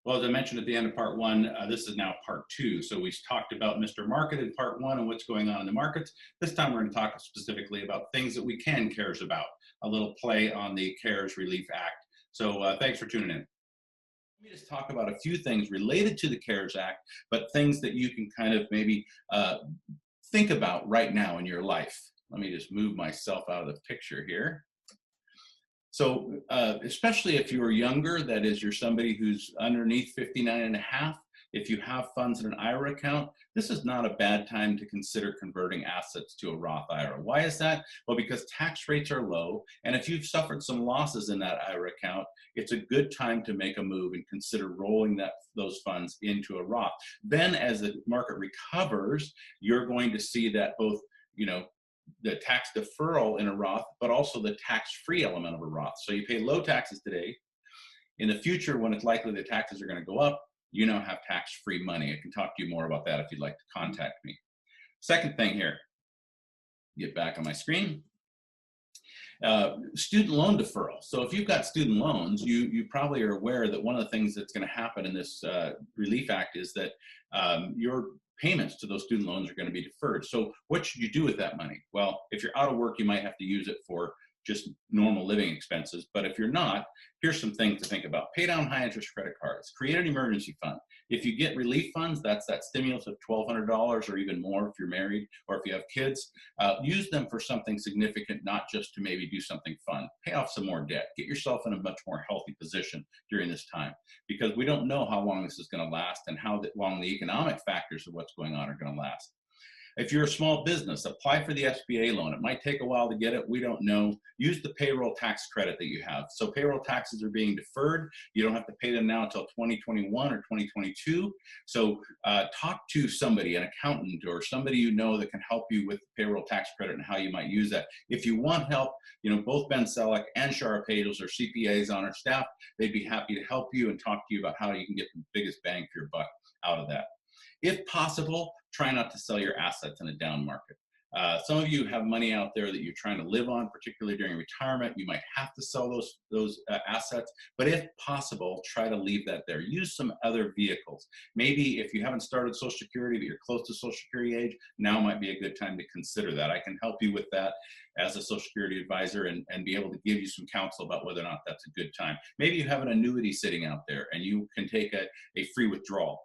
Well, as I mentioned at the end of part one, this is now part two. So we talked about Mr. Market in part one and what's going on in the markets. This time we're going to talk specifically about things that we can CARES about, a little play on the CARES Relief Act. So thanks for tuning in. Let me just talk about a few things related to the CARES Act, but things that you can kind of maybe think about right now in your life. Let me just move myself out of the picture here. So especially if you're younger, that is, you're somebody who's underneath 59 and a half, if you have funds in an IRA account, this is not a bad time to consider converting assets to a Roth IRA. Why is that? Well, because tax rates are low, and if you've suffered some losses in that IRA account, it's a good time to make a move and consider rolling those funds into a Roth. Then as the market recovers, you're going to see that both, the tax deferral in a Roth, but also the tax-free element of a Roth. So you pay low taxes today. In the future, when it's likely the taxes are going to go up, you now have tax-free money. I can talk to you more about that if you'd like to contact me. Second thing here, get back on my screen. Student loan deferral. So if you've got student loans, you probably are aware that one of the things that's going to happen in this Relief Act is that your payments to those student loans are going to be deferred. So what should you do with that money? Well, if you're out of work, you might have to use it for just normal living expenses. But if you're not, here's some things to think about. Pay down high interest credit cards, create an emergency fund. If you get relief funds, that's that stimulus of $1,200 or even more if you're married or if you have kids. Use them for something significant, not just to maybe do something fun. Pay off some more debt. Get yourself in a much more healthy position during this time, because we don't know how long this is going to last and how long the economic factors of what's going on are going to last. If you're a small business, apply for the SBA loan. It might take a while to get it. We don't know. Use the payroll tax credit that you have. So payroll taxes are being deferred. You don't have to pay them now until 2021 or 2022. So talk to somebody, an accountant or somebody you know that can help you with the payroll tax credit and how you might use that. If you want help, both Ben Selleck and Shara Pagels are CPAs on our staff. They'd be happy to help you and talk to you about how you can get the biggest bang for your buck out of that. If possible, try not to sell your assets in a down market. Some of you have money out there that you're trying to live on, particularly during retirement. You might have to sell those assets, but if possible, try to leave that there. Use some other vehicles. Maybe if you haven't started Social Security, but you're close to Social Security age, now might be a good time to consider that. I can help you with that as a Social Security advisor and be able to give you some counsel about whether or not that's a good time. Maybe you have an annuity sitting out there and you can take a free withdrawal.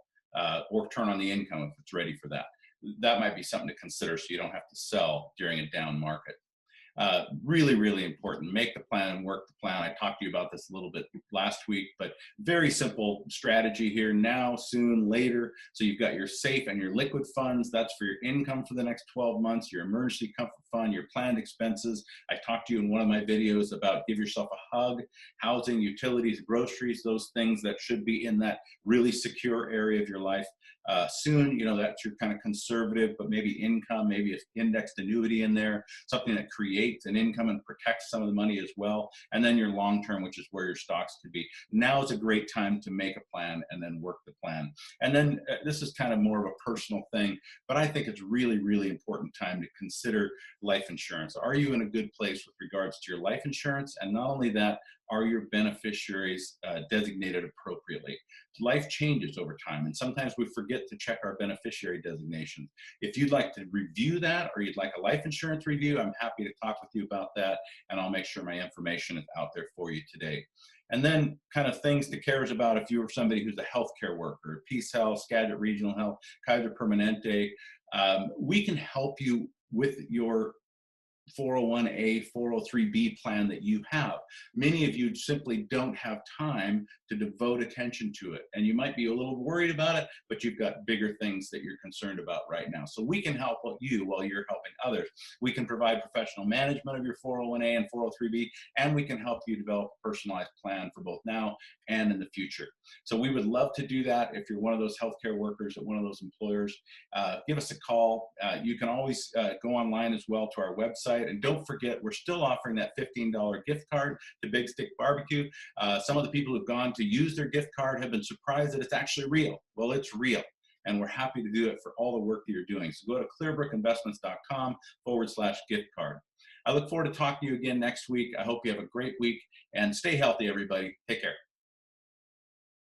Or turn on the income if it's ready for that. That might be something to consider so you don't have to sell during a down market. Really, really important. Make the plan and work the plan. I talked to you about this a little bit last week, but very simple strategy here. Now, soon, later. So you've got your safe and your liquid funds. That's for your income for the next 12 months, your emergency comfort fund, your planned expenses. I talked to you in one of my videos about give yourself a hug, housing, utilities, groceries, those things that should be in that really secure area of your life. Soon, that's your kind of conservative, but maybe income, maybe an indexed annuity in there, something that creates an income and protects some of the money as well. And then your long-term, which is where your stocks could be. Now is a great time to make a plan and then work the plan. And then this is kind of more of a personal thing, but I think it's really, really important time to consider life insurance. Are you in a good place with regards to your life insurance? And not only that, are your beneficiaries designated appropriately? Life changes over time, and sometimes we forget to check our beneficiary designations. If you'd like to review that or you'd like a life insurance review, I'm happy to talk with you about that, and I'll make sure my information is out there for you today. And then kind of things to CARES about if you were somebody who's a healthcare worker, Peace Health, Skagit Regional Health, Kaiser Permanente. We can help you with your 401A, 403B plan that you have. Many of you simply don't have time to devote attention to it. And you might be a little worried about it, but you've got bigger things that you're concerned about right now. So we can help you while you're helping others. We can provide professional management of your 401A and 403B, and we can help you develop a personalized plan for both now and in the future. So we would love to do that. If you're one of those healthcare workers at one of those employers, give us a call. You can always go online as well to our website. And don't forget, we're still offering that $15 gift card to Big Stick Barbecue. Some of the people who've gone to use their gift card have been surprised that it's actually real. Well, it's real. And we're happy to do it for all the work that you're doing. So go to clearbrookinvestments.com/gift card. I look forward to talking to you again next week. I hope you have a great week and stay healthy, everybody. Take care.